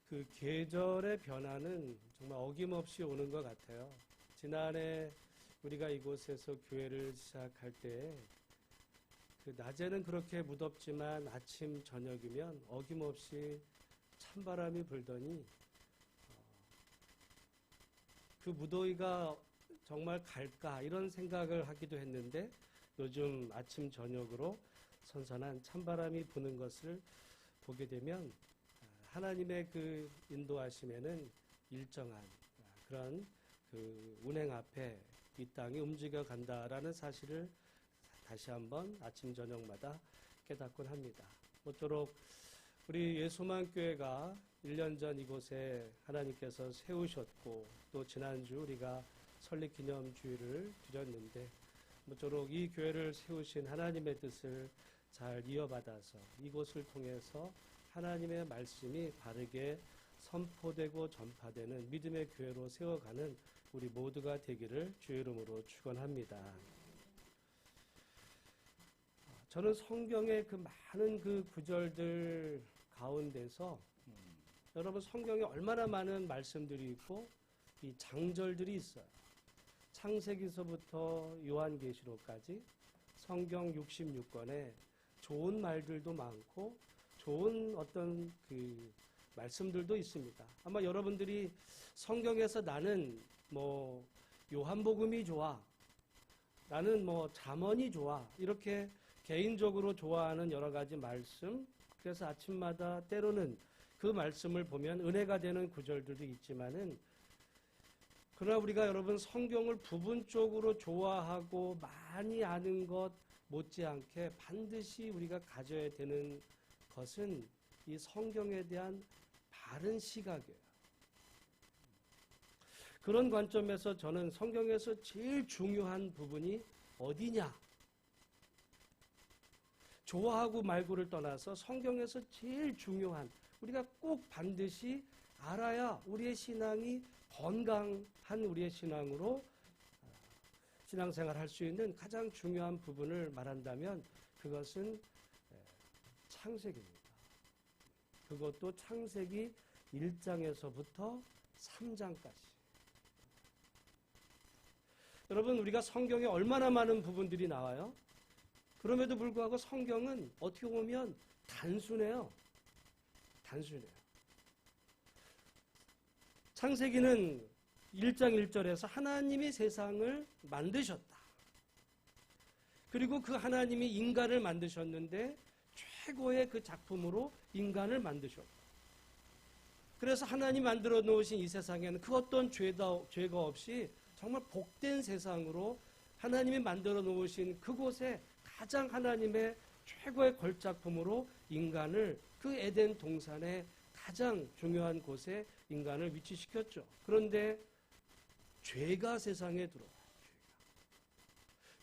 그 계절의 변화는 정말 어김없이 오는 것 같아요. 지난해 우리가 이곳에서 교회를 시작할 때 그 낮에는 그렇게 무덥지만 아침 저녁이면 어김없이 찬바람이 불더니 그 무더위가 정말 갈까 이런 생각을 하기도 했는데 요즘 아침 저녁으로 선선한 찬바람이 부는 것을 보게 되면 하나님의 그 인도하심에는 일정한 그런 그 운행 앞에 이 땅이 움직여 간다라는 사실을 다시 한번 아침 저녁마다 깨닫곤 합니다. 모쪼록 우리 예수만교회가 1년 전 이곳에 하나님께서 세우셨고 또 지난주 우리가 설립기념주일을 드렸는데 모쪼록 이 교회를 세우신 하나님의 뜻을 잘 이어받아서 이곳을 통해서 하나님의 말씀이 바르게 선포되고 전파되는 믿음의 교회로 세워가는 우리 모두가 되기를 주의 이름으로 축원합니다. 저는 성경의 그 많은 그 구절들 가운데서 여러분 성경에 얼마나 많은 말씀들이 있고 이 장절들이 있어요. 창세기서부터 요한계시록까지 성경 66권에 좋은 말들도 많고 좋은 어떤 그 말씀들도 있습니다. 아마 여러분들이 성경에서 나는 뭐 요한복음이 좋아, 나는 뭐 잠언이 좋아 이렇게 개인적으로 좋아하는 여러 가지 말씀, 그래서 아침마다 때로는 그 말씀을 보면 은혜가 되는 구절들도 있지만은 그러나 우리가 여러분 성경을 부분적으로 좋아하고 많이 아는 것 못지않게 반드시 우리가 가져야 되는 것은 이 성경에 대한 바른 시각이에요. 그런 관점에서 저는 성경에서 제일 중요한 부분이 어디냐? 좋아하고 말고를 떠나서 성경에서 제일 중요한 우리가 꼭 반드시 알아야 우리의 신앙이 건강한 우리의 신앙으로 신앙생활 할 수 있는 가장 중요한 부분을 말한다면 그것은 창세기입니다. 그것도 창세기 1장에서부터 3장까지. 여러분 우리가 성경에 얼마나 많은 부분들이 나와요? 그럼에도 불구하고 성경은 어떻게 보면 단순해요. 단순해요. 창세기는 1장 1절에서 하나님이 세상을 만드셨다. 그리고 그 하나님이 인간을 만드셨는데 최고의 그 작품으로 인간을 만드셨고 그래서 하나님 만들어 놓으신 이 세상에는 그 어떤 죄가 없이 정말 복된 세상으로 하나님이 만들어 놓으신 그곳에 가장 하나님의 최고의 걸작품으로 인간을 그 에덴 동산의 가장 중요한 곳에 인간을 위치시켰죠. 그런데 죄가 세상에 들어와요.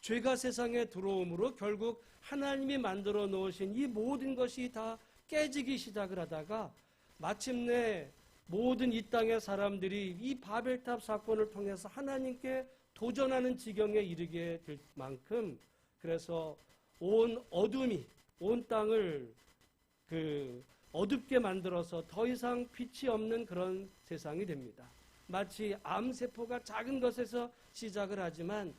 죄가 세상에 들어옴으로 결국 하나님이 만들어 놓으신 이 모든 것이 다 깨지기 시작을 하다가 마침내 모든 이 땅의 사람들이 이 바벨탑 사건을 통해서 하나님께 도전하는 지경에 이르게 될 만큼 그래서 온 어둠이 온 땅을 어둡게 만들어서 더 이상 빛이 없는 그런 세상이 됩니다. 마치 암세포가 작은 것에서 시작을 하지만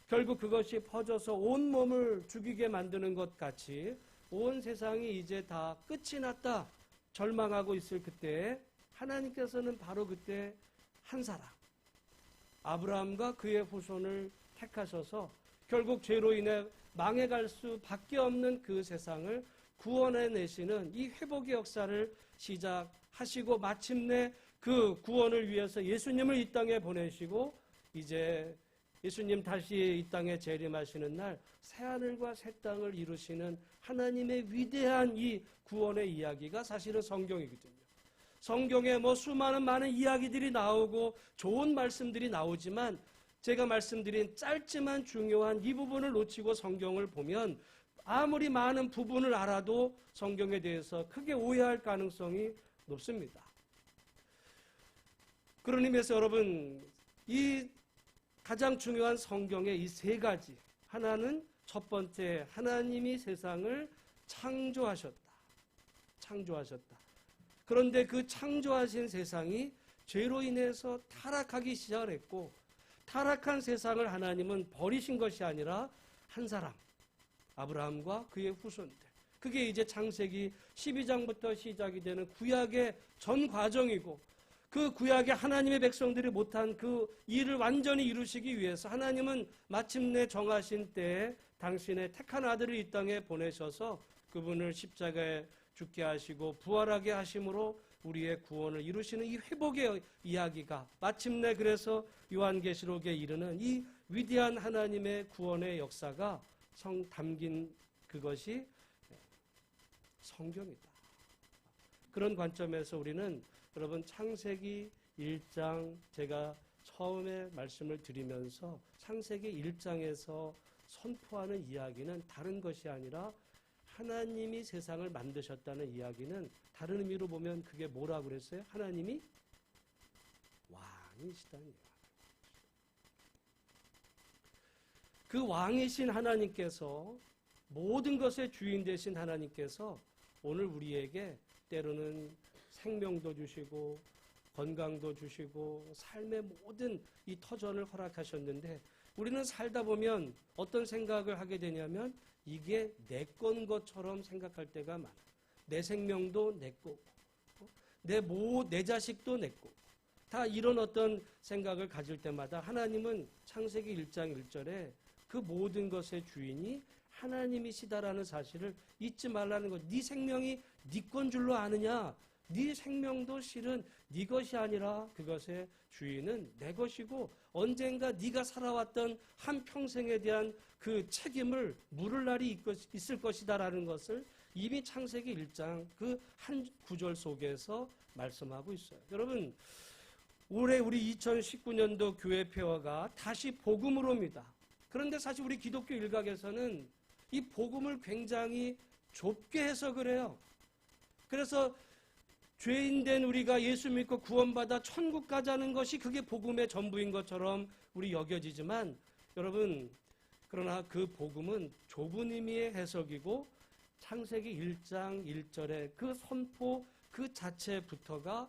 결국 그것이 퍼져서 온 몸을 죽이게 만드는 것 같이 온 세상이 이제 다 끝이 났다 절망하고 있을 그때 하나님께서는 바로 그때 한 사람 아브라함과 그의 후손을 택하셔서 결국 죄로 인해 망해갈 수밖에 없는 그 세상을 구원해내시는 이 회복의 역사를 시작하시고 마침내 그 구원을 위해서 예수님을 이 땅에 보내시고 이제 예수님 다시 이 땅에 재림하시는 날 새하늘과 새 땅을 이루시는 하나님의 위대한 이 구원의 이야기가 사실은 성경이거든요. 성경에 수많은 많은 이야기들이 나오고 좋은 말씀들이 나오지만 제가 말씀드린 짧지만 중요한 이 부분을 놓치고 성경을 보면 아무리 많은 부분을 알아도 성경에 대해서 크게 오해할 가능성이 높습니다. 그런 의미에서 여러분 이 가장 중요한 성경의 이 세 가지 하나는 첫 번째 하나님이 세상을 창조하셨다. 그런데 그 창조하신 세상이 죄로 인해서 타락하기 시작했고, 타락한 세상을 하나님은 버리신 것이 아니라 한 사람, 아브라함과 그의 후손들, 그게 이제 창세기 12장부터 시작이 되는 구약의 전 과정이고, 그 구약의 하나님의 백성들이 못한 그 일을 완전히 이루시기 위해서 하나님은 마침내 정하신 때에 당신의 택한 아들을 이 땅에 보내셔서 그분을 십자가에 죽게 하시고 부활하게 하심으로 우리의 구원을 이루시는 이 회복의 이야기가 마침내 그래서 요한계시록에 이르는 이 위대한 하나님의 구원의 역사가 담긴 그것이 성경이다. 그런 관점에서 우리는 여러분 창세기 1장 제가 처음에 말씀을 드리면서 창세기 1장에서 선포하는 이야기는 다른 것이 아니라 하나님이 세상을 만드셨다는 이야기는 다른 의미로 보면 그게 뭐라고 그랬어요? 하나님이 왕이시다는 이야기. 그 왕이신 하나님께서 모든 것의 주인 되신 하나님께서 오늘 우리에게 때로는 생명도 주시고 건강도 주시고 삶의 모든 이 터전을 허락하셨는데 우리는 살다 보면 어떤 생각을 하게 되냐면 이게 내 건 것처럼 생각할 때가 많아. 내 생명도 내 거고 내 자식도 내 거고 다 이런 어떤 생각을 가질 때마다 하나님은 창세기 1장 1절에 그 모든 것의 주인이 하나님이시다라는 사실을 잊지 말라는 것. 네 생명이 네 건 줄로 아느냐? 네 생명도 실은 네 것이 아니라 그것의 주인은 내 것이고 언젠가 네가 살아왔던 한 평생에 대한 그 책임을 물을 날이 있을 것이다라는 것을 이미 창세기 1장 그 한 구절 속에서 말씀하고 있어요. 여러분, 올해 우리 2019년도 교회 폐허가 다시 복음으로입니다. 그런데 사실 우리 기독교 일각에서는 이 복음을 굉장히 좁게 해석을 해요. 그래서 죄인된 우리가 예수 믿고 구원받아 천국 가자는 것이 그게 복음의 전부인 것처럼 우리 여겨지지만 여러분, 그러나 그 복음은 좁은 의미의 해석이고 창세기 1장 1절의 그 선포 그 자체부터가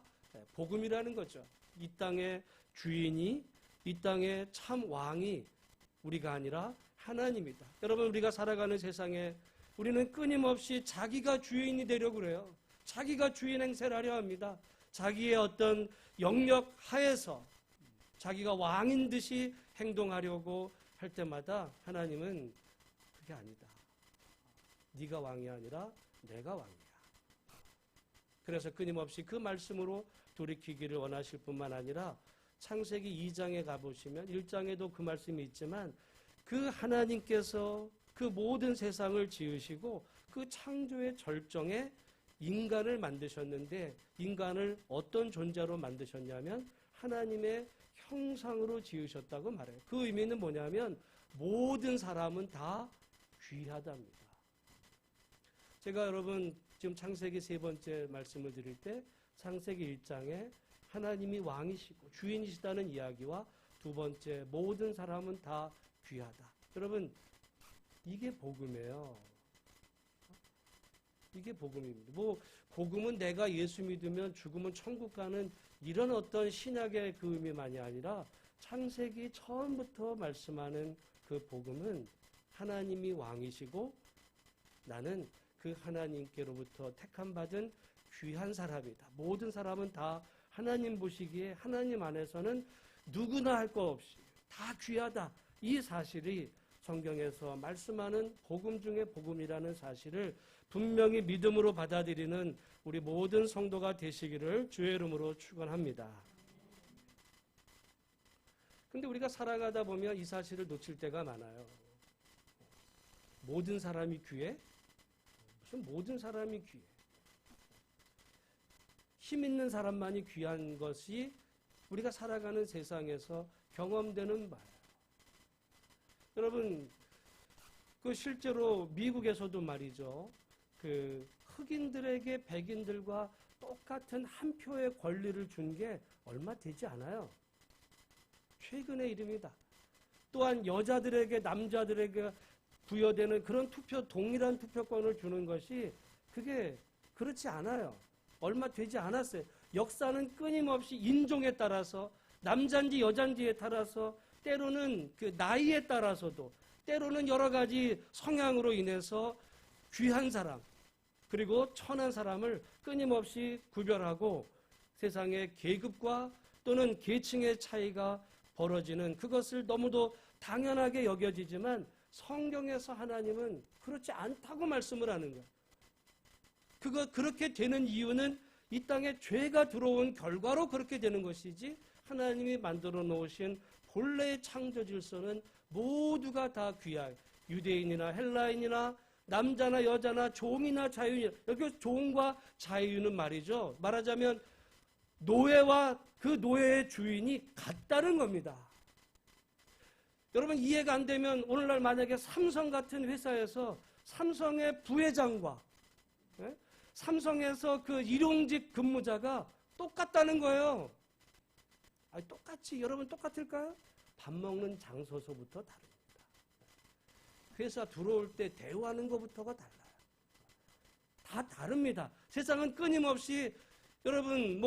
복음이라는 거죠. 이 땅의 주인이, 이 땅의 참 왕이 우리가 아니라 하나님이다. 여러분, 우리가 살아가는 세상에 우리는 끊임없이 자기가 주인이 되려고 그래요. 자기가 주인 행세를 하려 합니다. 자기의 어떤 영역 하에서 자기가 왕인 듯이 행동하려고 할 때마다 하나님은 그게 아니다. 네가 왕이 아니라 내가 왕이야. 그래서 끊임없이 그 말씀으로 돌이키기를 원하실 뿐만 아니라 창세기 2장에 가보시면 1장에도 그 말씀이 있지만 그 하나님께서 그 모든 세상을 지으시고 그 창조의 절정에 인간을 만드셨는데 인간을 어떤 존재로 만드셨냐면 하나님의 형상으로 지으셨다고 말해요. 그 의미는 뭐냐면 모든 사람은 다 귀하답니다. 제가 여러분 지금 창세기 3번째 말씀을 드릴 때 창세기 1장에 하나님이 왕이시고 주인이시다는 이야기와 2번째 모든 사람은 다 귀하다. 여러분, 이게 복음이에요. 이게 복음입니다. 뭐 복음은 내가 예수 믿으면 죽으면 천국 가는 이런 어떤 신약의 그 의미만이 아니라 창세기 처음부터 말씀하는 그 복음은 하나님이 왕이시고 나는 그 하나님께로부터 택함 받은 귀한 사람이다. 모든 사람은 다 하나님 보시기에 하나님 안에서는 누구나 할 것 없이 다 귀하다. 이 사실이 성경에서 말씀하는 복음 중에 복음이라는 사실을 분명히 믿음으로 받아들이는 우리 모든 성도가 되시기를 주의 이름으로 축원합니다. 근데 우리가 살아가다 보면 이 사실을 놓칠 때가 많아요. 모든 사람이 귀해? 무슨 모든 사람이 귀해? 힘 있는 사람만이 귀한 것이 우리가 살아가는 세상에서 경험되는 바예요. 여러분, 그 실제로 미국에서도 말이죠. 그 흑인들에게 백인들과 똑같은 한 표의 권리를 준 게 얼마 되지 않아요. 최근의 일입니다. 또한 여자들에게 남자들에게 부여되는 그런 동일한 투표권을 주는 것이 그게 그렇지 않아요. 얼마 되지 않았어요. 역사는 끊임없이 인종에 따라서, 남잔지 여잔지에 따라서, 때로는 그 나이에 따라서도, 때로는 여러 가지 성향으로 인해서 귀한 사람 그리고 천한 사람을 끊임없이 구별하고 세상의 계급과 또는 계층의 차이가 벌어지는, 그것을 너무도 당연하게 여겨지지만 성경에서 하나님은 그렇지 않다고 말씀을 하는 거예요. 그렇게 되는 이유는 이 땅에 죄가 들어온 결과로 그렇게 되는 것이지, 하나님이 만들어 놓으신 본래의 창조 질서는 모두가 다 귀하여, 유대인이나 헬라인이나 남자나 여자나 종이나 자유인이나, 여기 종과 자유는 말이죠, 말하자면 노예와 그 노예의 주인이 같다는 겁니다. 여러분 이해가 안 되면 오늘날 만약에 삼성 같은 회사에서 삼성의 부회장과 삼성에서 그 일용직 근무자가 똑같다는 거예요. 아니, 똑같이, 여러분 똑같을까요? 밥 먹는 장소서부터 다릅니다. 회사 들어올 때 대우하는 것부터가 달라요. 다 다릅니다. 세상은 끊임없이 여러분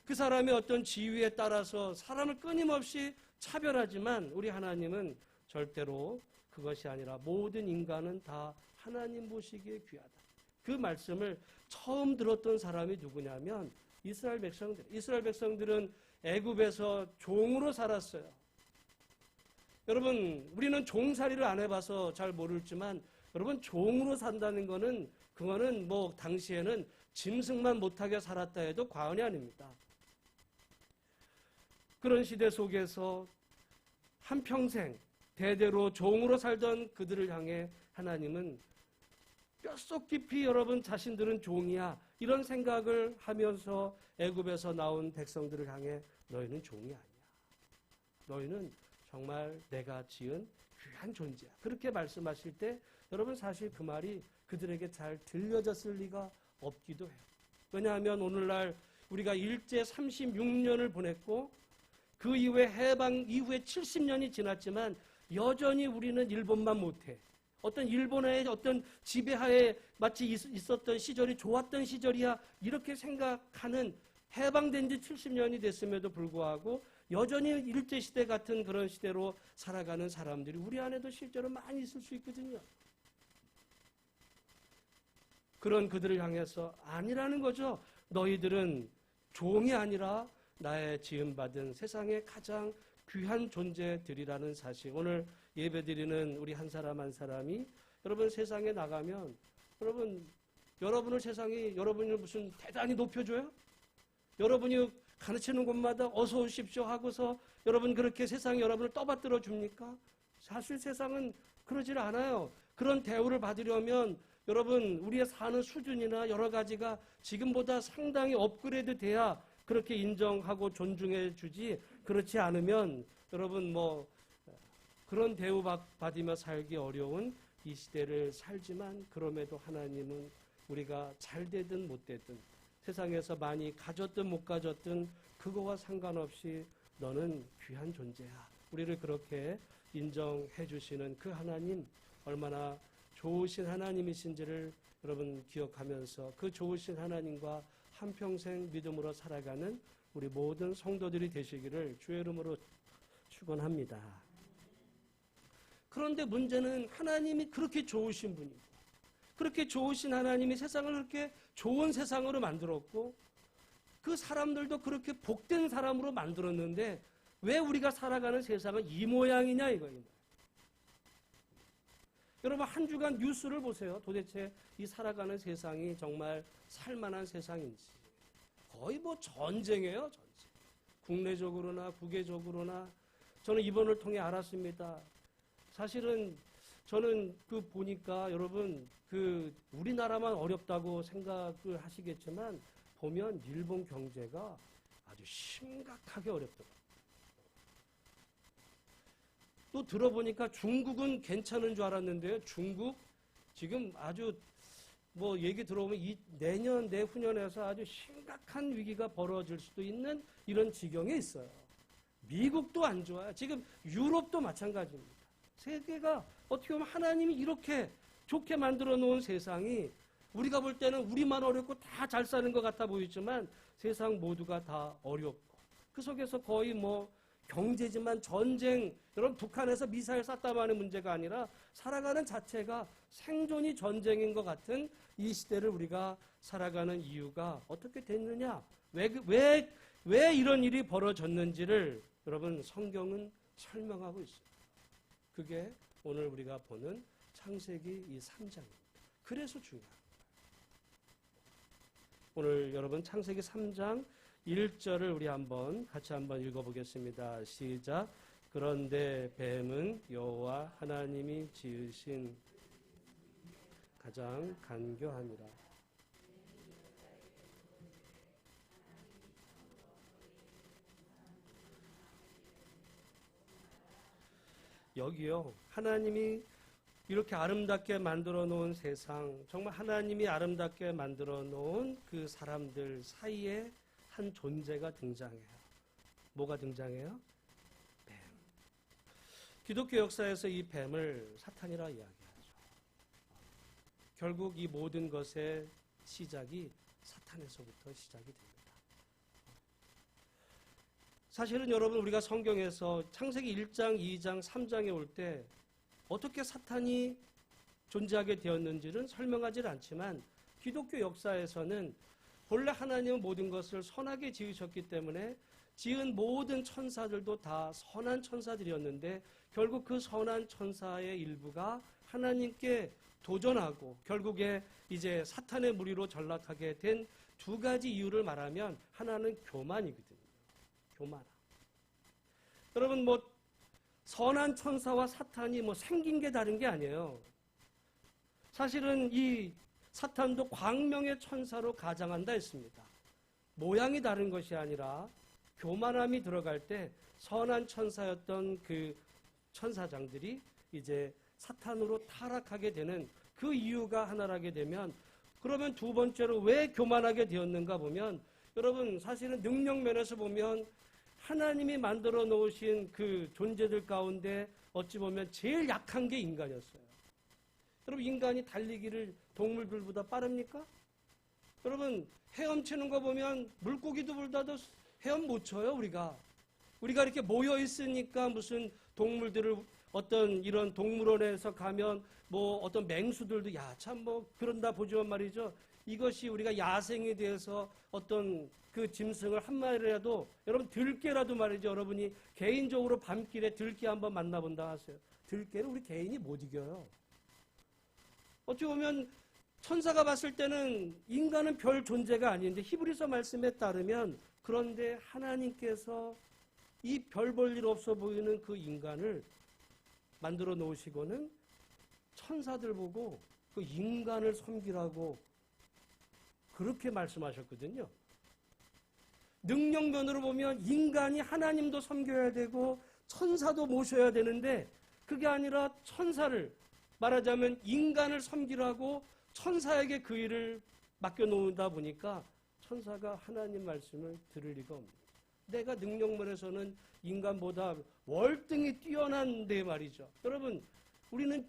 그 사람의 어떤 지위에 따라서 사람을 끊임없이 차별하지만 우리 하나님은 절대로 그것이 아니라 모든 인간은 다 하나님 보시기에 귀하다. 그 말씀을 처음 들었던 사람이 누구냐면 이스라엘 백성들. 이스라엘 백성들은 애굽에서 종으로 살았어요. 여러분 우리는 종살이를 안 해봐서 잘 모르지만 여러분 종으로 산다는 거는 그거는 당시에는 짐승만 못하게 살았다 해도 과언이 아닙니다. 그런 시대 속에서 한평생 대대로 종으로 살던 그들을 향해 하나님은 뼛속 깊이 여러분 자신들은 종이야 이런 생각을 하면서 애굽에서 나온 백성들을 향해 너희는 종이 아니야. 너희는 정말 내가 지은 귀한 존재야. 그렇게 말씀하실 때 여러분 사실 그 말이 그들에게 잘 들려졌을 리가 없기도 해요. 왜냐하면 오늘날 우리가 일제 36년을 보냈고 그 이후에 해방 이후에 70년이 지났지만 여전히 우리는 일본만 못해. 어떤 일본의 어떤 지배하에 마치 있었던 시절이 좋았던 시절이야 이렇게 생각하는, 해방된 지 70년이 됐음에도 불구하고 여전히 일제시대 같은 그런 시대로 살아가는 사람들이 우리 안에도 실제로 많이 있을 수 있거든요. 그런 그들을 향해서 아니라는 거죠. 너희들은 종이 아니라 나의 지음받은 세상의 가장 귀한 존재들이라는 사실. 오늘 예배드리는 우리 한 사람 한 사람이 여러분 세상에 나가면 여러분을 세상이 여러분을 무슨 대단히 높여줘요? 여러분이 가르치는 곳마다 어서 오십시오 하고서 여러분 그렇게 세상이 여러분을 떠받들어 줍니까? 사실 세상은 그러질 않아요. 그런 대우를 받으려면 여러분 우리의 사는 수준이나 여러 가지가 지금보다 상당히 업그레이드 돼야 그렇게 인정하고 존중해 주지, 그렇지 않으면 여러분 그런 대우 받으며 살기 어려운 이 시대를 살지만, 그럼에도 하나님은 우리가 잘 되든 못 되든 세상에서 많이 가졌든 못 가졌든 그거와 상관없이 너는 귀한 존재야. 우리를 그렇게 인정해 주시는 그 하나님, 얼마나 좋으신 하나님이신지를 여러분 기억하면서 그 좋으신 하나님과 한평생 믿음으로 살아가는 우리 모든 성도들이 되시기를 주의 이름으로 축원합니다. 그런데 문제는 하나님이 그렇게 좋으신 분이고 그렇게 좋으신 하나님이 세상을 그렇게 좋은 세상으로 만들었고 그 사람들도 그렇게 복된 사람으로 만들었는데 왜 우리가 살아가는 세상은 이 모양이냐 이거예요. 여러분 한 주간 뉴스를 보세요. 도대체 이 살아가는 세상이 정말 살만한 세상인지. 거의 전쟁이에요. 전쟁. 국내적으로나 국외적으로나. 저는 이번을 통해 알았습니다. 사실은 저는 보니까 여러분 우리나라만 어렵다고 생각을 하시겠지만 보면 일본 경제가 아주 심각하게 어렵더라고요. 또 들어보니까 중국은 괜찮은 줄 알았는데요. 중국 지금 아주 얘기 들어보면 내년 내후년에서 아주 심각한 위기가 벌어질 수도 있는 이런 지경에 있어요. 미국도 안 좋아요. 지금 유럽도 마찬가지입니다. 세계가 어떻게 보면 하나님이 이렇게 좋게 만들어 놓은 세상이 우리가 볼 때는 우리만 어렵고 다 잘 사는 것 같아 보이지만 세상 모두가 다 어렵고 그 속에서 거의 뭐 경제지만 전쟁, 여러분 북한에서 미사일 쐈다고 하는 문제가 아니라 살아가는 자체가 생존이 전쟁인 것 같은 이 시대를 우리가 살아가는 이유가 어떻게 됐느냐? 왜 이런 일이 벌어졌는지를 여러분 성경은 설명하고 있습니다. 그게 오늘 우리가 보는 창세기 이 3장입니다. 그래서 중요합니다. 오늘 여러분 창세기 3장 1절을 우리 같이 한번 읽어보겠습니다. 시작. 그런데 뱀은 여호와 하나님이 지으신 가장 간교하니라. 여기요, 하나님이 이렇게 아름답게 만들어 놓은 세상, 정말 하나님이 아름답게 만들어 놓은 그 사람들 사이에 한 존재가 등장해요. 뭐가 등장해요? 뱀. 기독교 역사에서 이 뱀을 사탄이라 이야기하죠. 결국 이 모든 것의 시작이 사탄에서부터 시작이 됩니다. 사실은 여러분 우리가 성경에서 창세기 1장, 2장, 3장에 올 때 어떻게 사탄이 존재하게 되었는지는 설명하지 않지만 기독교 역사에서는 본래 하나님은 모든 것을 선하게 지으셨기 때문에 지은 모든 천사들도 다 선한 천사들이었는데 결국 그 선한 천사의 일부가 하나님께 도전하고 결국에 이제 사탄의 무리로 전락하게 된 두 가지 이유를 말하면 하나는 교만이거든요. 교만함. 여러분 뭐 선한 천사와 사탄이 뭐 생긴 게 다른 게 아니에요. 사실은 이 사탄도 광명의 천사로 가장한다 했습니다. 모양이 다른 것이 아니라 교만함이 들어갈 때 선한 천사였던 그 천사장들이 이제 사탄으로 타락하게 되는 그 이유가 하나라게 되면 그러면 두 번째로 왜 교만하게 되었는가 보면 여러분 사실은 능력 면에서 보면 하나님이 만들어 놓으신 그 존재들 가운데 어찌 보면 제일 약한 게 인간이었어요. 여러분 인간이 달리기를 동물들보다 빠릅니까? 여러분 헤엄치는 거 보면 물고기들보다도 헤엄 못 쳐요. 우리가 이렇게 모여 있으니까 무슨 동물들을 어떤 이런 동물원에서 가면 뭐 어떤 맹수들도 야 참 뭐 그런다 보지만 말이죠. 이것이 우리가 야생에 대해서 어떤 그 짐승을 한 마리라도 여러분 들깨라도 말이죠. 여러분이 개인적으로 밤길에 들깨 한번 만나본다 하세요. 들깨를 우리 개인이 못 이겨요. 어찌 보면 천사가 봤을 때는 인간은 별 존재가 아닌데 히브리서 말씀에 따르면 그런데 하나님께서 이 별 볼 일 없어 보이는 그 인간을 만들어 놓으시고는 천사들 보고 그 인간을 섬기라고 그렇게 말씀하셨거든요. 능력면으로 보면 인간이 하나님도 섬겨야 되고 천사도 모셔야 되는데 그게 아니라 천사를 말하자면 인간을 섬기라고 천사에게 그 일을 맡겨놓다 보니까 천사가 하나님 말씀을 들을 리가 없습니다. 내가 능력면에서는 인간보다 월등히 뛰어난데 말이죠. 여러분 우리는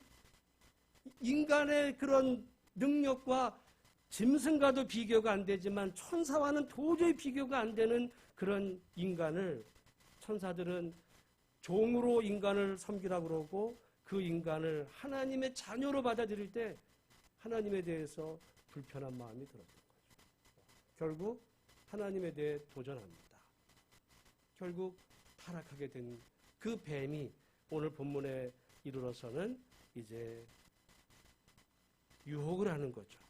인간의 그런 능력과 짐승과도 비교가 안 되지만 천사와는 도저히 비교가 안 되는 그런 인간을 천사들은 종으로 인간을 섬기라고 그러고 그 인간을 하나님의 자녀로 받아들일 때 하나님에 대해서 불편한 마음이 들었던 거죠. 결국 하나님에 대해 도전합니다. 결국 타락하게 된 그 뱀이 오늘 본문에 이르러서는 이제 유혹을 하는 거죠.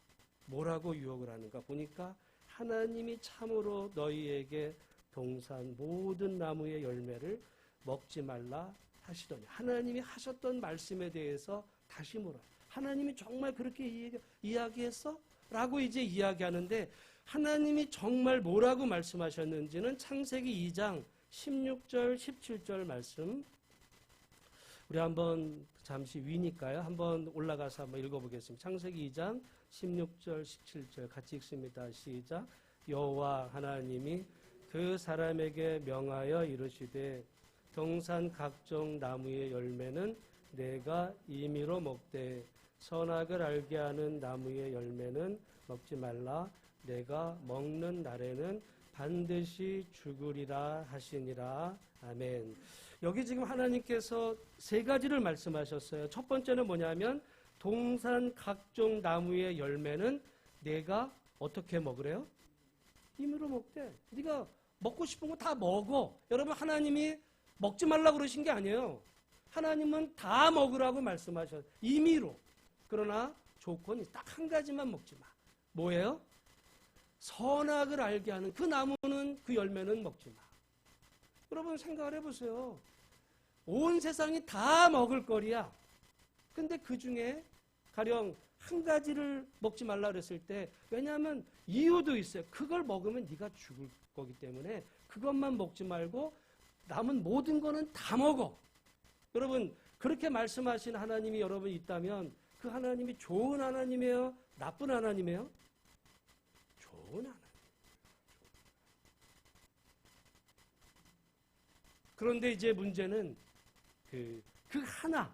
뭐라고 유혹을 하는가 보니까 하나님이 참으로 너희에게 동산 모든 나무의 열매를 먹지 말라 하시더니 하나님이 하셨던 말씀에 대해서 다시 물어요. 하나님이 정말 그렇게 이야기했어? 라고 이제 이야기하는데 하나님이 정말 뭐라고 말씀하셨는지는 창세기 2장 16절 17절 말씀 우리 한번 잠시 위니까요. 한번 올라가서 한번 읽어보겠습니다. 창세기 2장 16절 17절 같이 읽습니다. 시작. 여호와 하나님이 그 사람에게 명하여 이르시되 동산 각종 나무의 열매는 내가 임의로 먹되 선악을 알게 하는 나무의 열매는 먹지 말라. 내가 먹는 날에는 반드시 죽으리라 하시니라. 아멘. 여기 지금 하나님께서 세 가지를 말씀하셨어요. 첫 번째는 뭐냐면 동산 각종 나무의 열매는 내가 어떻게 먹으래요? 임의로 먹되. 네가 먹고 싶은 거 다 먹어. 여러분, 하나님이 먹지 말라고 그러신 게 아니에요. 하나님은 다 먹으라고 말씀하셨어요. 임의로. 그러나 조건이 딱 한 가지만 먹지 마. 뭐예요? 선악을 알게 하는 그 나무는, 그 열매는 먹지 마. 여러분 생각을 해보세요. 온 세상이 다 먹을 거리야. 근데 그 중에 가령 한 가지를 먹지 말라 그랬을 때, 왜냐하면 이유도 있어요. 그걸 먹으면 네가 죽을 거기 때문에 그것만 먹지 말고 남은 모든 거는 다 먹어. 여러분, 그렇게 말씀하신 하나님이 여러분 있다면 그 하나님이 좋은 하나님이에요? 나쁜 하나님이에요? 좋은 하나님. 그런데 이제 문제는 그 하나,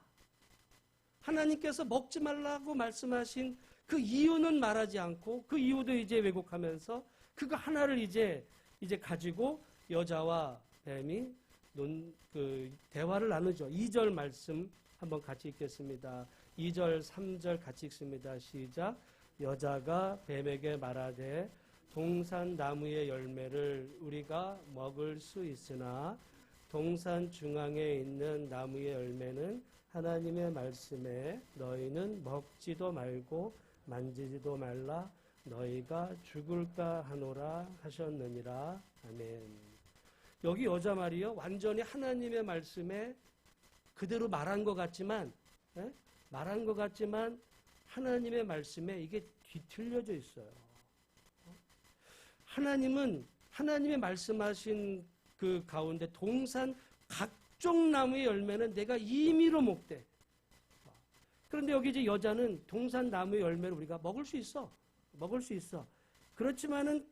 하나님께서 먹지 말라고 말씀하신 그 이유는 말하지 않고 그 이유도 이제 왜곡하면서 그거 하나를 이제 가지고 여자와 뱀이 대화를 나누죠. 2절 말씀 한번 같이 읽겠습니다. 2절, 3절 같이 읽습니다. 시작. 여자가 뱀에게 말하되 동산 나무의 열매를 우리가 먹을 수 있으나 동산 중앙에 있는 나무의 열매는 하나님의 말씀에 너희는 먹지도 말고 만지지도 말라 너희가 죽을까 하노라 하셨느니라. 아멘. 여기 여자 말이요, 완전히 하나님의 말씀에 그대로 말한 것 같지만 하나님의 말씀에 이게 뒤틀려져 있어요. 하나님은 하나님의 말씀하신 그 가운데 동산 각종 나무의 열매는 내가 임의로 먹되. 그런데 여기 이제 여자는 동산 나무의 열매를 우리가 먹을 수 있어. 그렇지만은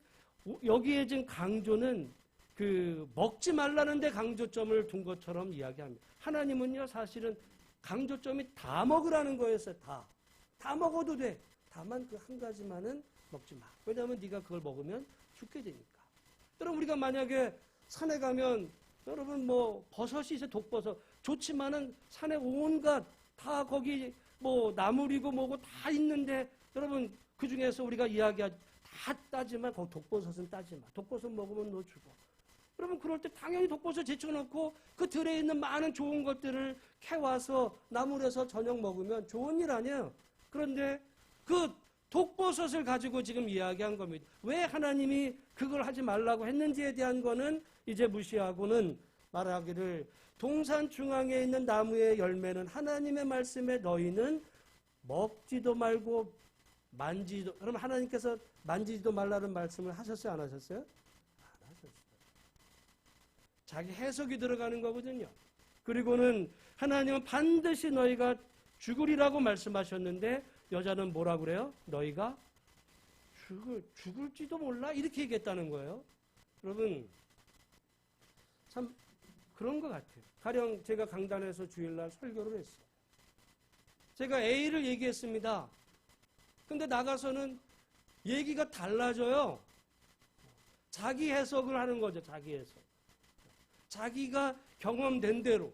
여기에 지금 강조는 그 먹지 말라는 데 강조점을 둔 것처럼 이야기합니다. 하나님은요, 사실은 강조점이 다 먹으라는 거였어요. 다 먹어도 돼. 다만 그 한 가지만은 먹지 마. 왜냐하면 네가 그걸 먹으면 죽게 되니까. 여러분, 우리가 만약에 산에 가면 여러분 뭐 버섯이 있어요. 독버섯 좋지만은 산에 온갖 다 거기 뭐 나물이고 뭐고 다 있는데 여러분 그 중에서 우리가 이야기하지 다 따지만 거기 독버섯은 따지 마. 독버섯 먹으면 너 죽어. 여러분 그럴 때 당연히 독버섯 제쳐놓고 그 들에 있는 많은 좋은 것들을 캐와서 나물에서 저녁 먹으면 좋은 일 아니에요. 그런데 그 독버섯을 가지고 지금 이야기한 겁니다. 왜 하나님이 그걸 하지 말라고 했는지에 대한 거는 이제 무시하고는 말하기를 동산 중앙에 있는 나무의 열매는 하나님의 말씀에 너희는 먹지도 말고 만지도. 그럼 하나님께서 만지지도 말라는 말씀을 하셨어요, 안 하셨어요? 안 하셨어요. 자기 해석이 들어가는 거거든요. 그리고는 하나님은 반드시 너희가 죽으리라고 말씀하셨는데 여자는 뭐라 그래요? 너희가 죽을지도 몰라? 이렇게 얘기했다는 거예요. 여러분 참 그런 것 같아요. 가령 제가 강단에서 주일날 설교를 했어요. 제가 A를 얘기했습니다. 근데 나가서는 얘기가 달라져요. 자기 해석을 하는 거죠. 자기 해석. 자기가 경험된 대로.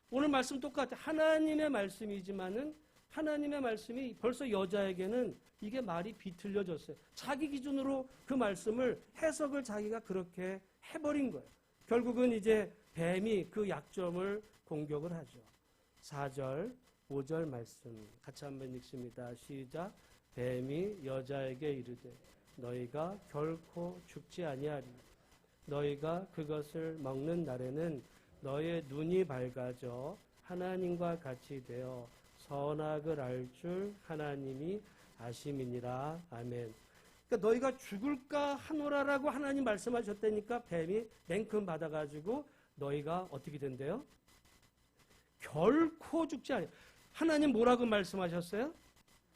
오늘 말씀 똑같아요. 하나님의 말씀이지만은 하나님의 말씀이 벌써 여자에게는 이게 말이 비틀려졌어요. 자기 기준으로 그 말씀을 해석을 자기가 그렇게 해버린 거예요. 결국은 이제 뱀이 그 약점을 공격을 하죠. 4절, 5절 말씀 같이 한번 읽습니다. 시작. 뱀이 여자에게 이르되 너희가 결코 죽지 아니하리. 너희가 그것을 먹는 날에는 너의 눈이 밝아져 하나님과 같이 되어 선악을 알 줄 하나님이 아심이니라. 아멘. 그러니까 너희가 죽을까 하노라라고 하나님 말씀하셨다니까 뱀이 냉큼 받아가지고 너희가 어떻게 된대요? 결코 죽지 않아요. 하나님 뭐라고 말씀하셨어요?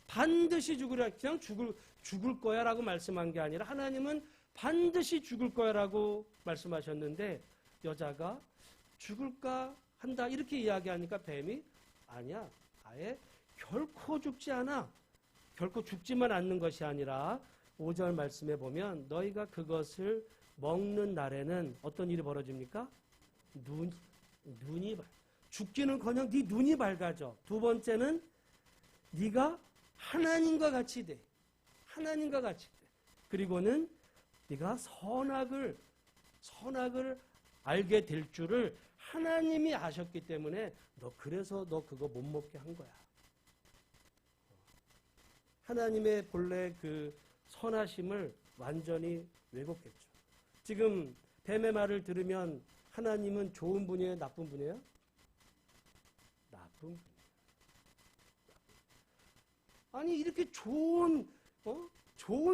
반드시 죽으리라. 그냥 죽을 거야 라고 말씀한 게 아니라 하나님은 반드시 죽을 거야 라고 말씀하셨는데 여자가 죽을까 한다 이렇게 이야기하니까 뱀이 아니야. 아예 결코 죽지 않아. 결코 죽지만 않는 것이 아니라 5절 말씀에 보면 너희가 그것을 먹는 날에는 어떤 일이 벌어집니까? 눈이 죽기는커녕 네 눈이 밝아져. 두 번째는 네가 하나님과 같이 돼. 하나님과 같이 돼. 그리고는 네가 선악을 알게 될 줄을 하나님이 아셨기 때문에 그래서 너 그거 못 먹게 한 거야. 하나님의 본래 그 선하심을 완전히 왜곡했죠. 지금 뱀의 말을 들으면 하나님은 좋은 분이에요? 나쁜 분이에요? 나쁜 분이에요. 아니 이렇게 좋은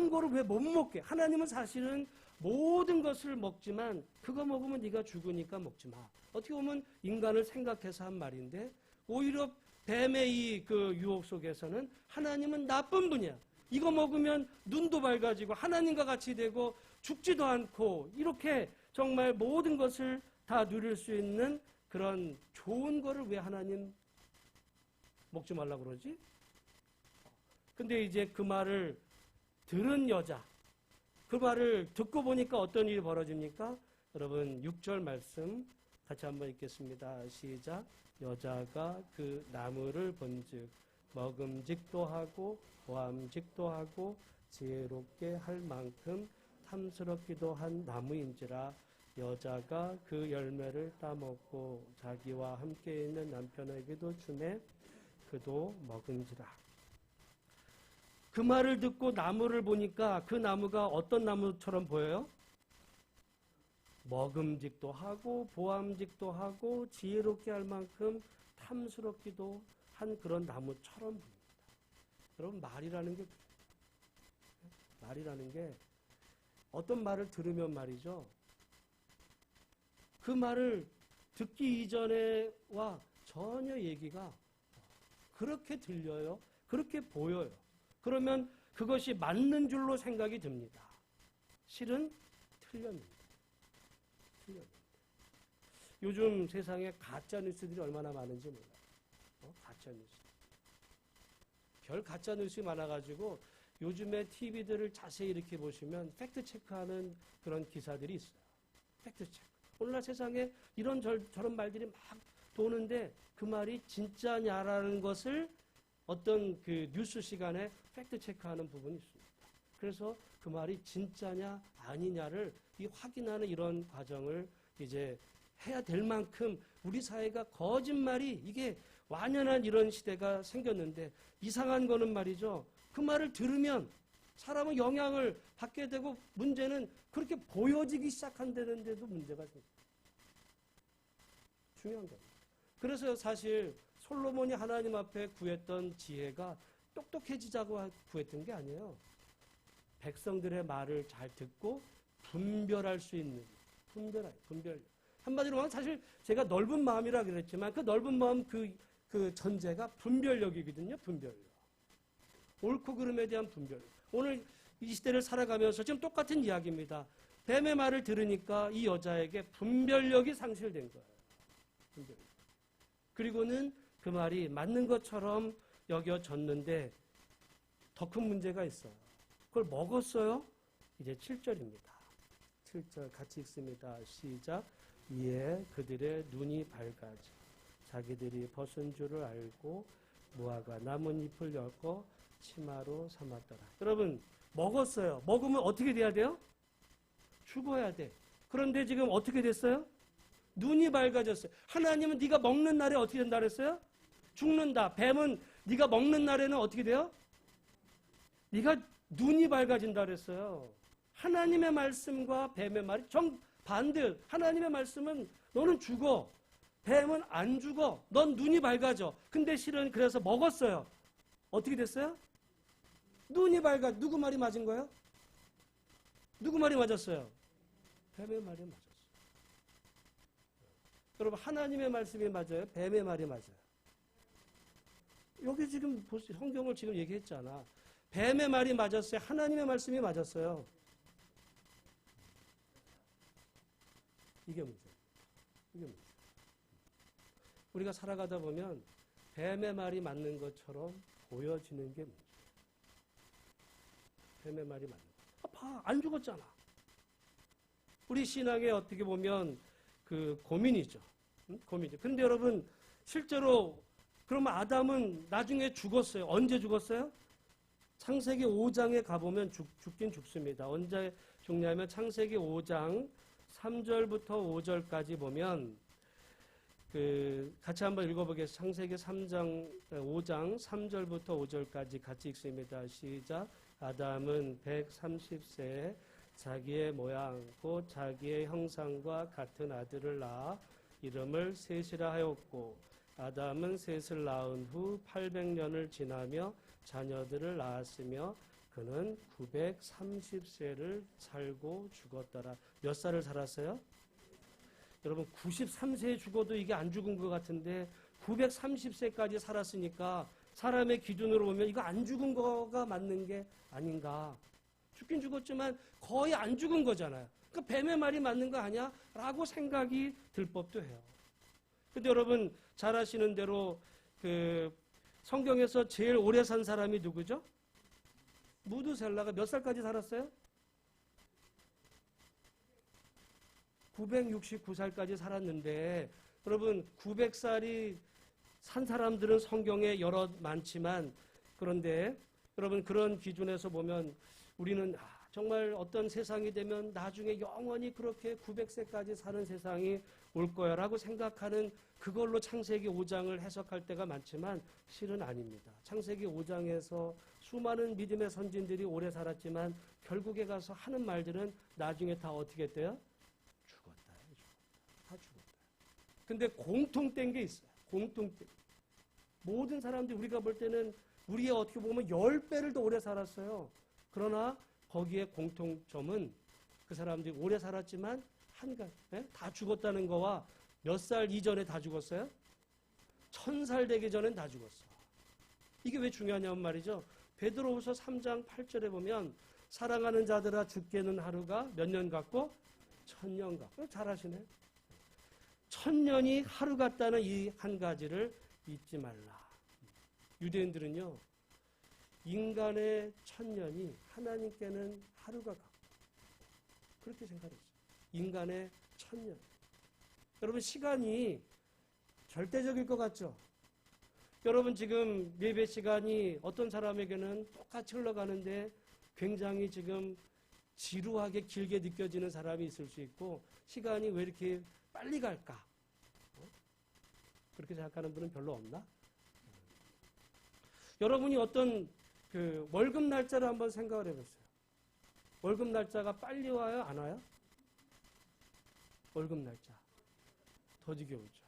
거를 왜 못 먹게? 하나님은 사실은 모든 것을 먹지만 그거 먹으면 네가 죽으니까 먹지 마. 어떻게 보면 인간을 생각해서 한 말인데 오히려 뱀의 이 그 유혹 속에서는 하나님은 나쁜 분이야. 이거 먹으면 눈도 밝아지고 하나님과 같이 되고 죽지도 않고 이렇게 정말 모든 것을 다 누릴 수 있는 그런 좋은 거를 왜 하나님 먹지 말라고 그러지? 근데 이제 그 말을 들은 여자, 그 말을 듣고 보니까 어떤 일이 벌어집니까? 여러분 6절 말씀 같이 한번 읽겠습니다. 시작. 여자가 그 나무를 본즉 먹음직도 하고 보암직도 하고 지혜롭게 할 만큼 탐스럽기도 한 나무인지라 여자가 그 열매를 따먹고 자기와 함께 있는 남편에게도 주매 그도 먹은지라. 그 말을 듣고 나무를 보니까 그 나무가 어떤 나무처럼 보여요? 먹음직도 하고 보암직도 하고 지혜롭게 할 만큼 탐스럽기도 한 그런 나무처럼 보입니다. 여러분 말이라는 게 어떤 말을 들으면 말이죠. 그 말을 듣기 이전에와 전혀 얘기가 그렇게 들려요. 그렇게 보여요. 그러면 그것이 맞는 줄로 생각이 듭니다. 실은 틀렸습니다. 요즘 세상에 가짜 뉴스들이 얼마나 많은지 몰라요. 가짜 뉴스. 별 가짜 뉴스 많아가지고 요즘에 TV들을 자세히 이렇게 보시면 팩트 체크하는 그런 기사들이 있어요. 팩트 체크. 오늘날 세상에 이런 저런 말들이 막 도는데 그 말이 진짜냐라는 것을 어떤 그 뉴스 시간에 팩트 체크하는 부분이 있습니다. 그래서 그 말이 진짜냐 아니냐를 확인하는 이런 과정을 이제 해야 될 만큼 우리 사회가 거짓말이 이게 완연한 이런 시대가 생겼는데 이상한 거는 말이죠. 그 말을 들으면 사람은 영향을 받게 되고 문제는 그렇게 보여지기 시작한다는데도 문제가 생깁니다. 중요한 겁니다. 그래서 사실 솔로몬이 하나님 앞에 구했던 지혜가 똑똑해지자고 구했던 게 아니에요. 백성들의 말을 잘 듣고 분별할 수 있는 분별. 한마디로 말하면 사실 제가 넓은 마음이라 그랬지만 그 넓은 마음 그 전제가 분별력이거든요. 분별력. 옳고 그름에 대한 분별력. 오늘 이 시대를 살아가면서 지금 똑같은 이야기입니다. 뱀의 말을 들으니까 이 여자에게 분별력이 상실된 거예요. 분별력. 그리고는 그 말이 맞는 것처럼 여겨졌는데 더 큰 문제가 있어요. 그걸 먹었어요. 이제 7절입니다. 7절 같이 읽습니다. 시작. 이에 그들의 눈이 밝아져 자기들이 벗은 줄을 알고 무화과 나뭇잎을 엮어 치마로 삼았더라. 여러분 먹었어요. 먹으면 어떻게 돼야 돼요? 죽어야 돼. 그런데 지금 어떻게 됐어요? 눈이 밝아졌어요. 하나님은 네가 먹는 날에 어떻게 된다 그랬어요? 죽는다. 뱀은 네가 먹는 날에는 어떻게 돼요? 네가 눈이 밝아진다 그랬어요. 하나님의 말씀과 뱀의 말이 정반대. 하나님의 말씀은 너는 죽어. 뱀은 안 죽어. 넌 눈이 밝아져. 근데 실은 그래서 먹었어요. 어떻게 됐어요? 눈이 밝아. 누구 말이 맞은 거예요? 누구 말이 맞았어요? 뱀의 말이 맞았어요. 여러분 하나님의 말씀이 맞아요? 뱀의 말이 맞아요? 여기 지금 보세요. 성경을 지금 얘기했잖아. 뱀의 말이 맞았어요? 하나님의 말씀이 맞았어요? 이게 문제예요. 이게 문제예요. 우리가 살아가다 보면 뱀의 말이 맞는 것처럼 보여지는 게 문제예요. 뱀의 말이 맞는 거. 봐, 안 죽었잖아. 우리 신앙에 어떻게 보면 그 고민이죠. 고민이죠. 근데 여러분, 실제로 그러면 아담은 나중에 죽었어요. 언제 죽었어요? 창세기 5장에 가보면 죽긴 죽습니다. 언제 죽냐면 창세기 5장 3절부터 5절까지 보면 같이 한번 읽어보겠습니다. 창세기 5장 3절부터 5절까지 같이 읽습니다. 시작. 아담은 130세에 자기의 모양 곧 자기의 형상과 같은 아들을 낳아 이름을 셋이라 하였고 아담은 셋을 낳은 후 800년을 지나며 자녀들을 낳았으며 그는 930세를 살고 죽었더라. 몇 살을 살았어요? 여러분 93세에 죽어도 이게 안 죽은 것 같은데 930세까지 살았으니까 사람의 기준으로 보면 이거 안 죽은 거가 맞는 게 아닌가. 죽긴 죽었지만 거의 안 죽은 거잖아요. 그러니까 뱀의 말이 맞는 거 아니야? 라고 생각이 들 법도 해요. 근데 여러분 잘 아시는 대로 성경에서 제일 오래 산 사람이 누구죠? 무두셀라가 몇 살까지 살았어요? 969살까지 살았는데 여러분 900살이 산 사람들은 성경에 여러 많지만 그런데 여러분 그런 기준에서 보면 우리는 정말 어떤 세상이 되면 나중에 영원히 그렇게 900세까지 사는 세상이 올 거야 라고 생각하는 그걸로 창세기 5장을 해석할 때가 많지만 실은 아닙니다. 창세기 5장에서 수많은 믿음의 선진들이 오래 살았지만 결국에 가서 하는 말들은 나중에 다 어떻게 돼요? 죽었다. 다 죽었다. 근데 공통된 게 있어요. 공통된. 모든 사람들이 우리가 볼 때는 우리의 어떻게 보면 10배를 더 오래 살았어요. 그러나 거기에 공통점은 그 사람들이 오래 살았지만 한 가지, 다 죽었다는 거와 몇 살 이전에 다 죽었어요? 1000살 되기 전엔 다 죽었어. 이게 왜 중요하냐면 말이죠. 베드로후서 3장 8절에 보면 사랑하는 자들아 죽게는 하루가 몇 년 같고 1000년 같고. 잘 아시네. 1000년이 하루 같다는 이 한 가지를 잊지 말라. 유대인들은요. 인간의 1000년이 하나님께는 하루가 같고 그렇게 생각했어요. 인간의 1000년. 여러분 시간이 절대적일 것 같죠? 여러분 지금 예배 시간이 어떤 사람에게는 똑같이 흘러가는데 굉장히 지금 지루하게 길게 느껴지는 사람이 있을 수 있고 시간이 왜 이렇게 빨리 갈까? 그렇게 생각하는 분은 별로 없나? 여러분이 어떤 월급 날짜를 한번 생각을 해보세요. 월급 날짜가 빨리 와요? 안 와요? 월급 날짜. 더디게 오죠.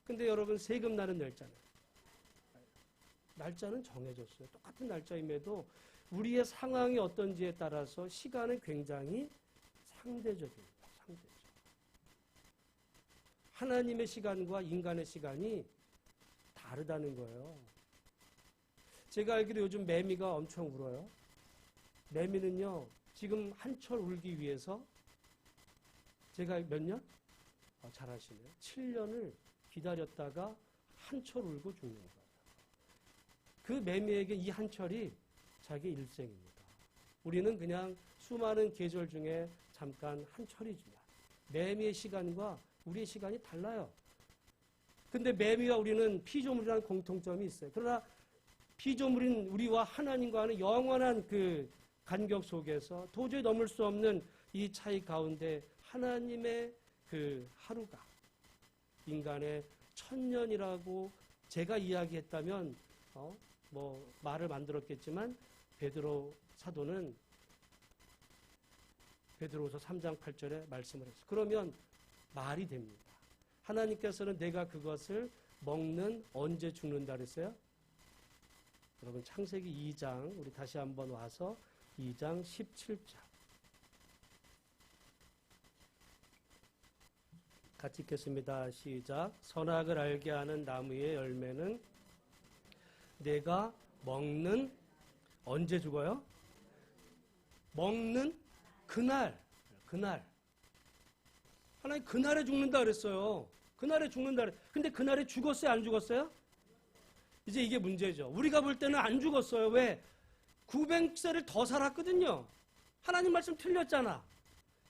근데 여러분 세금 나는 날짜는? 날짜는 정해졌어요. 똑같은 날짜임에도 우리의 상황이 어떤지에 따라서 시간은 굉장히 상대적입니다. 상대적. 하나님의 시간과 인간의 시간이 다르다는 거예요. 제가 알기로 요즘 매미가 엄청 울어요. 매미는요, 지금 한철 울기 위해서 제가 몇 년? 잘 아시네요. 7년을 기다렸다가 한철 울고 죽는 거예요. 그 매미에게 이 한철이 자기 일생입니다. 우리는 그냥 수많은 계절 중에 잠깐 한철이지만 매미의 시간과 우리의 시간이 달라요. 근데 매미와 우리는 피조물이라는 공통점이 있어요. 그러나 피조물인 우리와 하나님과는 영원한 그 간격 속에서 도저히 넘을 수 없는 이 차이 가운데 하나님의 그 하루가 인간의 1000년이라고 제가 이야기했다면 말을 만들었겠지만 베드로 사도는 베드로후서 3장 8절에 말씀을 했어요. 그러면 말이 됩니다. 하나님께서는 내가 그것을 먹는 언제 죽는다 그랬어요? 여러분 창세기 2장 우리 다시 한번 와서 2장 17절 같이 읽겠습니다. 시작. 선악을 알게 하는 나무의 열매는 내가 먹는 언제 죽어요? 먹는 그날. 하나님 그날에 죽는다 그랬어요. 그날에 죽는다 그랬어요. 근데 그날에 죽었어요? 안 죽었어요? 이제 이게 문제죠. 우리가 볼 때는 안 죽었어요. 왜? 900세를 더 살았거든요. 하나님 말씀 틀렸잖아.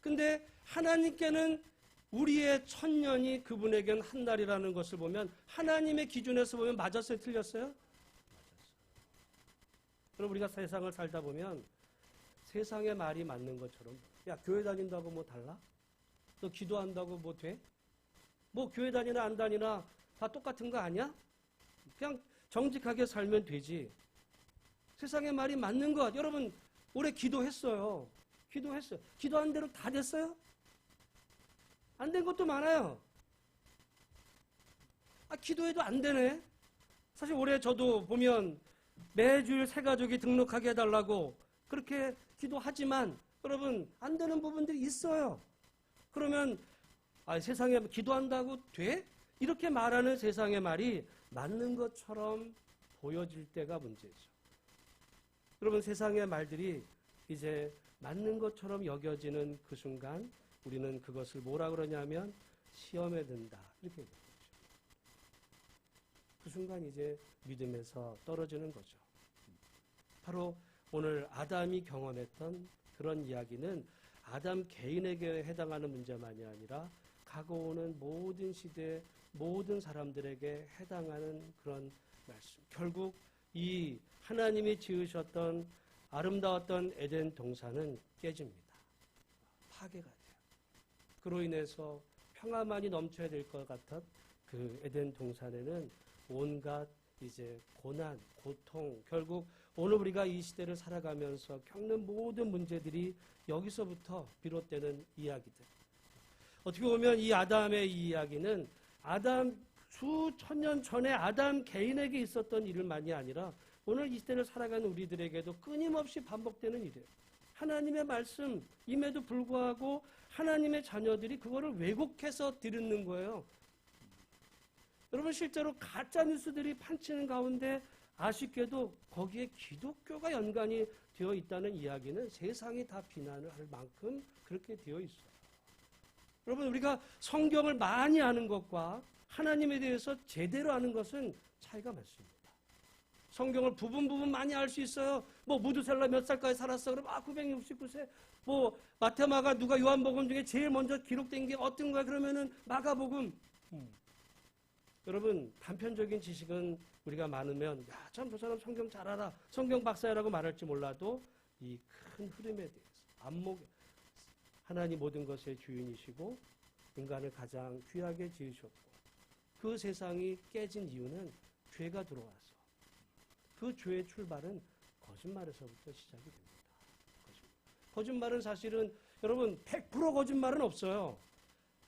근데 하나님께는 우리의 천년이 그분에겐 한 날이라는 것을 보면 하나님의 기준에서 보면 맞았어요? 틀렸어요? 맞았어요. 그럼 우리가 세상을 살다 보면 세상의 말이 맞는 것처럼 야 교회 다닌다고 뭐 달라? 너 기도한다고 뭐 돼? 뭐 교회 다니나 안 다니나 다 똑같은 거 아니야? 그냥 정직하게 살면 되지. 세상의 말이 맞는 것. 여러분 올해 기도했어요. 기도했어요. 기도한 대로 다 됐어요? 안 된 것도 많아요. 기도해도 안 되네. 사실 올해 저도 보면 매주일 새 가족이 등록하게 해달라고 그렇게 기도하지만 여러분 안 되는 부분들이 있어요. 그러면 세상에 기도한다고 돼? 이렇게 말하는 세상의 말이 맞는 것처럼 보여질 때가 문제죠. 여러분 세상의 말들이 이제 맞는 것처럼 여겨지는 그 순간 우리는 그것을 뭐라 그러냐면 시험에 든다 이렇게 얘기하죠. 그 순간 이제 믿음에서 떨어지는 거죠. 바로 오늘 아담이 경험했던 그런 이야기는 아담 개인에게 해당하는 문제만이 아니라 가고오는 모든 시대 모든 사람들에게 해당하는 그런 말씀. 결국 이 하나님이 지으셨던 아름다웠던 에덴 동산은 깨집니다. 파괴가 돼요. 그로 인해서 평화만이 넘쳐야 될 것 같은 그 에덴 동산에는 온갖 이제 고난, 고통, 결국 오늘 우리가 이 시대를 살아가면서 겪는 모든 문제들이 여기서부터 비롯되는 이야기들. 어떻게 보면 이 아담의 이 이야기는 아담 수천 년 전에 아담 개인에게 있었던 일만이 아니라 오늘 이 시대를 살아가는 우리들에게도 끊임없이 반복되는 일이에요. 하나님의 말씀임에도 불구하고 하나님의 자녀들이 그거를 왜곡해서 들은 거예요. 여러분 실제로 가짜 뉴스들이 판치는 가운데 아쉽게도 거기에 기독교가 연관이 되어 있다는 이야기는 세상이 다 비난을 할 만큼 그렇게 되어 있어요. 여러분 우리가 성경을 많이 아는 것과 하나님에 대해서 제대로 아는 것은 차이가 많습니다. 성경을 부분 많이 알 수 있어요. 뭐 무두셀라 몇 살까지 살았어? 그럼 969세. 뭐 마테마가 누가 요한복음 중에 제일 먼저 기록된 게 어떤 거야? 그러면은 마가복음. 여러분 단편적인 지식은 우리가 많으면 야, 참 저 사람 성경 잘 알아. 성경 박사라고 말할지 몰라도 이 큰 흐름에 대해서 안목에 하나님 모든 것의 주인이시고 인간을 가장 귀하게 지으셨고 그 세상이 깨진 이유는 죄가 들어와서 그 죄의 출발은 거짓말에서부터 시작이 됩니다. 거짓말은 사실은 여러분 100% 거짓말은 없어요.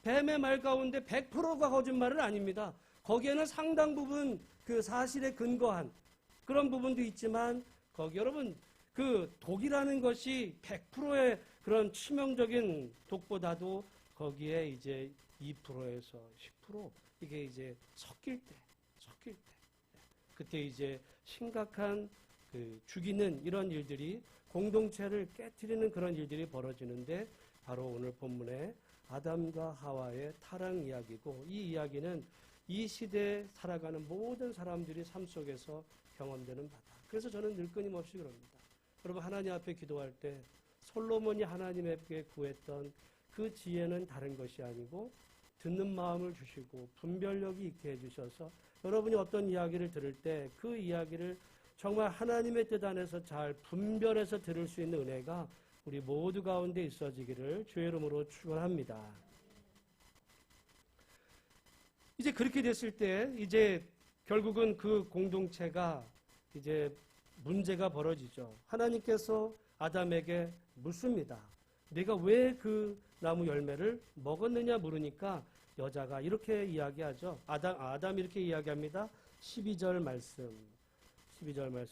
뱀의 말 가운데 100%가 거짓말은 아닙니다. 거기에는 상당 부분 그 사실에 근거한 그런 부분도 있지만 거기 여러분 그 독이라는 것이 100%의 그런 치명적인 독보다도 거기에 이제 2%에서 10% 이게 이제 섞일 때 그때 이제 심각한 그 죽이는 이런 일들이 공동체를 깨트리는 그런 일들이 벌어지는데 바로 오늘 본문의 아담과 하와의 타락 이야기고 이 이야기는 이 시대에 살아가는 모든 사람들이 삶 속에서 경험되는 바다. 그래서 저는 늘 끊임없이 그럽니다. 여러분 하나님 앞에 기도할 때 솔로몬이 하나님에게 구했던 그 지혜는 다른 것이 아니고 듣는 마음을 주시고 분별력이 있게 해주셔서 여러분이 어떤 이야기를 들을 때 그 이야기를 정말 하나님의 뜻 안에서 잘 분별해서 들을 수 있는 은혜가 우리 모두 가운데 있어지기를 주의 이름으로 축원합니다. 이제 그렇게 됐을 때 이제 결국은 그 공동체가 이제 문제가 벌어지죠. 하나님께서 아담에게 묻습니다. 내가 왜 그 나무 열매를 먹었느냐 물으니까 여자가 이렇게 이야기하죠. 아담이 이렇게 이야기합니다. 12절 말씀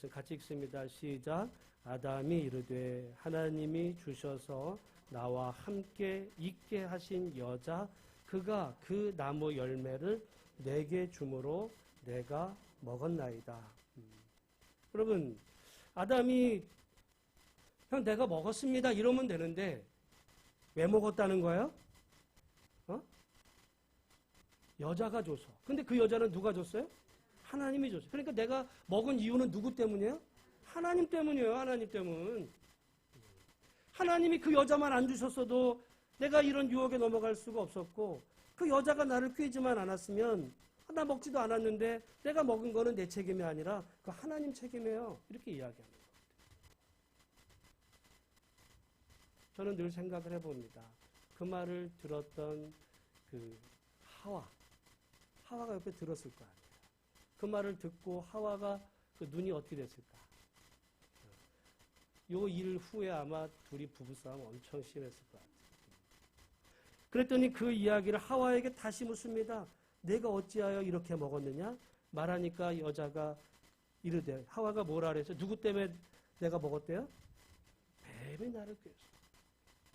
같이 읽습니다. 시작. 아담이 이르되 하나님이 주셔서 나와 함께 있게 하신 여자 그가 그 나무 열매를 내게 주므로 내가 먹었나이다. 여러분 아담이 형 내가 먹었습니다 이러면 되는데 왜 먹었다는 거예요? 여자가 줘서. 근데 그 여자는 누가 줬어요? 하나님이 줬어요. 그러니까 내가 먹은 이유는 누구 때문이에요? 하나님 때문이에요. 하나님 때문. 하나님이 그 여자만 안 주셨어도 내가 이런 유혹에 넘어갈 수가 없었고, 그 여자가 나를 꾀지만 않았으면 나 먹지도 않았는데 내가 먹은 거는 내 책임이 아니라 그 하나님 책임이에요. 이렇게 이야기하는 거예요. 저는 늘 생각을 해봅니다. 그 말을 들었던 그 하와가 옆에 들었을 거 아니에요. 그 말을 듣고 하와가 그 눈이 어떻게 됐을까? 요 일 후에 아마 둘이 부부싸움 엄청 심했을 것 같아요. 그랬더니 그 이야기를 하와에게 다시 묻습니다. 내가 어찌하여 이렇게 먹었느냐? 말하니까 여자가 이르되, 하와가 뭐라 그랬어요? 누구 때문에 내가 먹었대요? 뱀이 나를 꾀서.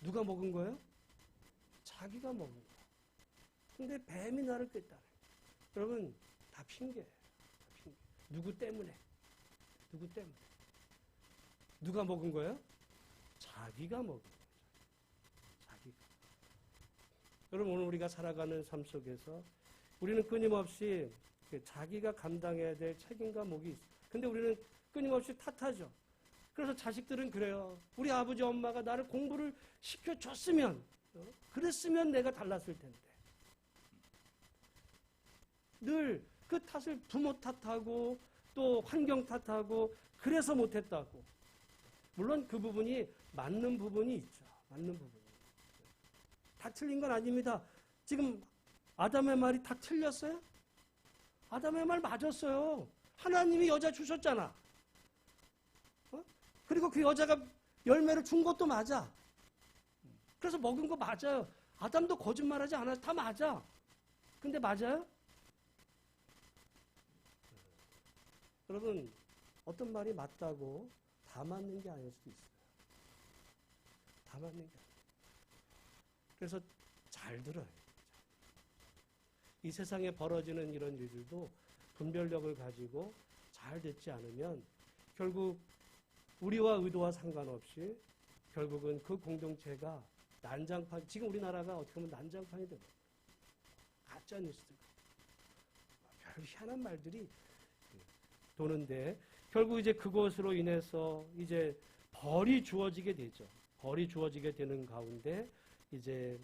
누가 먹은 거예요? 자기가 먹은 거예요. 근데 뱀이 나를 꾀다. 여러분, 다 핑계예요. 다 핑계. 누구 때문에? 누구 때문에? 누가 먹은 거예요? 자기가 먹은 거예요. 자기가. 여러분, 오늘 우리가 살아가는 삶 속에서 우리는 끊임없이 자기가 감당해야 될 책임과 몫이 있어요. 근데 우리는 끊임없이 탓하죠. 그래서 자식들은 그래요. 우리 아버지 엄마가 나를 공부를 시켜줬으면, 그랬으면 내가 달랐을 텐데. 늘 그 탓을 부모 탓하고 또 환경 탓하고 그래서 못했다고. 물론 그 부분이 맞는 부분이 있죠. 맞는 부분이. 다 틀린 건 아닙니다. 지금 아담의 말이 다 틀렸어요? 아담의 말 맞았어요. 하나님이 여자 주셨잖아. 그리고 그 여자가 열매를 준 것도 맞아. 그래서 먹은 거 맞아요. 아담도 거짓말하지 않아서 다 맞아. 근데 맞아요? 여러분, 어떤 말이 맞다고 다 맞는 게 아닐 수도 있어요. 다 맞는 게 아니에요. 그래서 잘 들어요. 이 세상에 벌어지는 이런 일들도 분별력을 가지고 잘 듣지 않으면 결국 우리와 의도와 상관없이 결국은 그 공동체가 난장판, 지금 우리나라가 어떻게 보면 난장판이 됩니다. 가짜뉴스들. 별 희한한 말들이 도는데 결국 이제 그것으로 인해서 이제 벌이 주어지게 되죠. 벌이 주어지게 되는 가운데 이제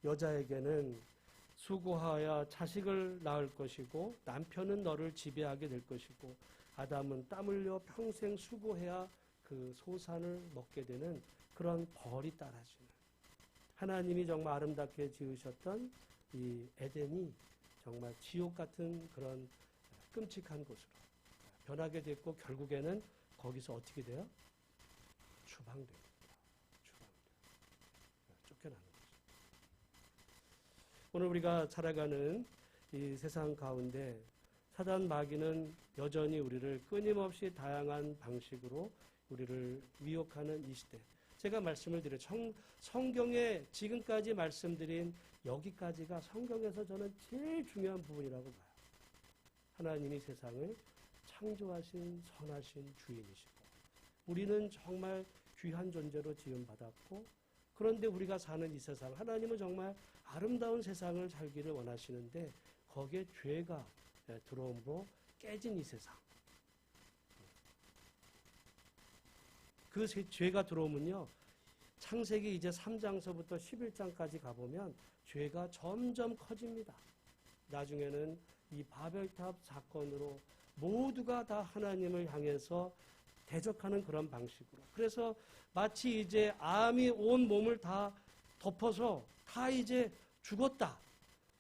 여자에게는 수고하여 자식을 낳을 것이고 남편은 너를 지배하게 될 것이고 아담은 땀 흘려 평생 수고해야 그 소산을 먹게 되는 그런 벌이 따라지는, 하나님이 정말 아름답게 지으셨던 이 에덴이 정말 지옥 같은 그런 끔찍한 곳으로 변하게 됐고 결국에는 거기서 어떻게 돼요? 추방됩니다. 쫓겨나는 거죠. 오늘 우리가 살아가는 이 세상 가운데 사단 마귀는 여전히 우리를 끊임없이 다양한 방식으로 우리를 미혹하는 이 시대. 제가 말씀을 드려요. 성경에 지금까지 말씀드린 여기까지가 성경에서 저는 제일 중요한 부분이라고 봐요. 하나님이 세상을 창조하신 선하신 주인이시고 우리는 정말 귀한 존재로 지음받았고 그런데 우리가 사는 이 세상, 하나님은 정말 아름다운 세상을 살기를 원하시는데 거기에 죄가 들어옴으로 깨진 이 세상. 그 죄가 들어오면요. 창세기 이제 3장서부터 11장까지 가보면 죄가 점점 커집니다. 나중에는 이 바벨탑 사건으로 모두가 다 하나님을 향해서 대적하는 그런 방식으로. 그래서 마치 이제 암이 온 몸을 다 덮어서 다 이제 죽었다.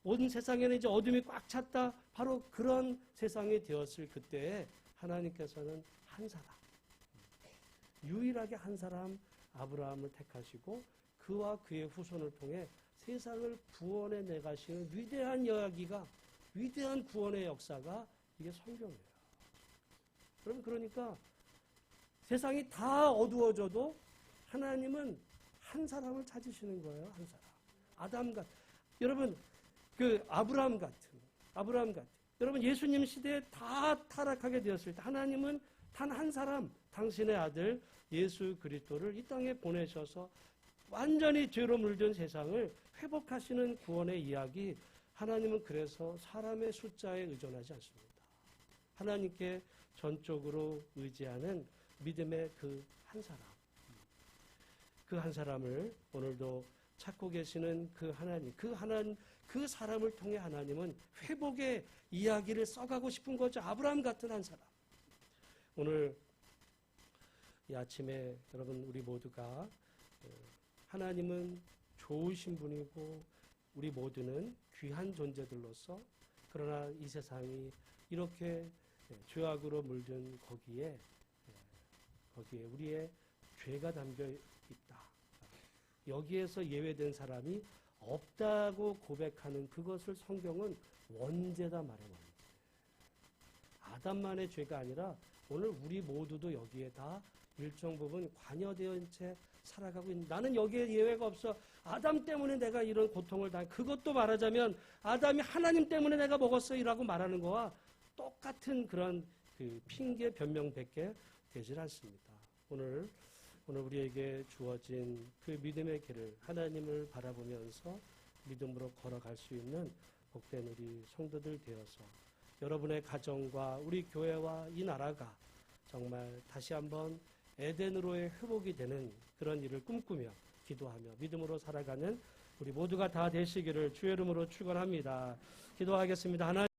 온 세상에는 이제 어둠이 꽉 찼다. 바로 그런 세상이 되었을 그때에 하나님께서는 한 사람, 유일하게 한 사람 아브라함을 택하시고 그와 그의 후손을 통해 세상을 구원해 내가시는 위대한 이야기가, 위대한 구원의 역사가 이게 성경이에요. 여러분, 그러니까 세상이 다 어두워져도 하나님은 한 사람을 찾으시는 거예요. 한 사람. 아담 같은. 여러분, 그 아브라함 같은. 여러분, 예수님 시대에 다 타락하게 되었을 때 하나님은 단 한 사람, 당신의 아들 예수 그리스도를 이 땅에 보내셔서 완전히 죄로 물든 세상을 회복하시는 구원의 이야기. 하나님은 그래서 사람의 숫자에 의존하지 않습니다. 하나님께 전적으로 의지하는 믿음의 그 한 사람. 그 한 사람을 오늘도 찾고 계시는 그 하나님, 그 사람을 통해 하나님은 회복의 이야기를 써가고 싶은 거죠. 아브라함 같은 한 사람. 오늘 이 아침에 여러분 우리 모두가 하나님은 좋으신 분이고 우리 모두는 귀한 존재들로서 그러나 이 세상이 이렇게 죄악으로 물든 거기에 우리의 죄가 담겨 있다. 여기에서 예외된 사람이 없다고 고백하는 그것을 성경은 원죄다 말해요. 아담만의 죄가 아니라 오늘 우리 모두도 여기에 다 일정 부분 관여된 채 살아가고 있는, 나는 여기에 예외가 없어. 아담 때문에 내가 이런 고통을 그것도 말하자면 아담이 하나님 때문에 내가 먹었어이라고 말하는 거와 똑같은 그런 그 핑계 변명밖에 되질 않습니다. 오늘 우리에게 주어진 그 믿음의 길을 하나님을 바라보면서 믿음으로 걸어갈 수 있는 복된 우리 성도들 되어서 여러분의 가정과 우리 교회와 이 나라가 정말 다시 한번 에덴으로의 회복이 되는 그런 일을 꿈꾸며 기도하며 믿음으로 살아가는 우리 모두가 다 되시기를 주의 이름으로 축원합니다. 기도하겠습니다. 하나님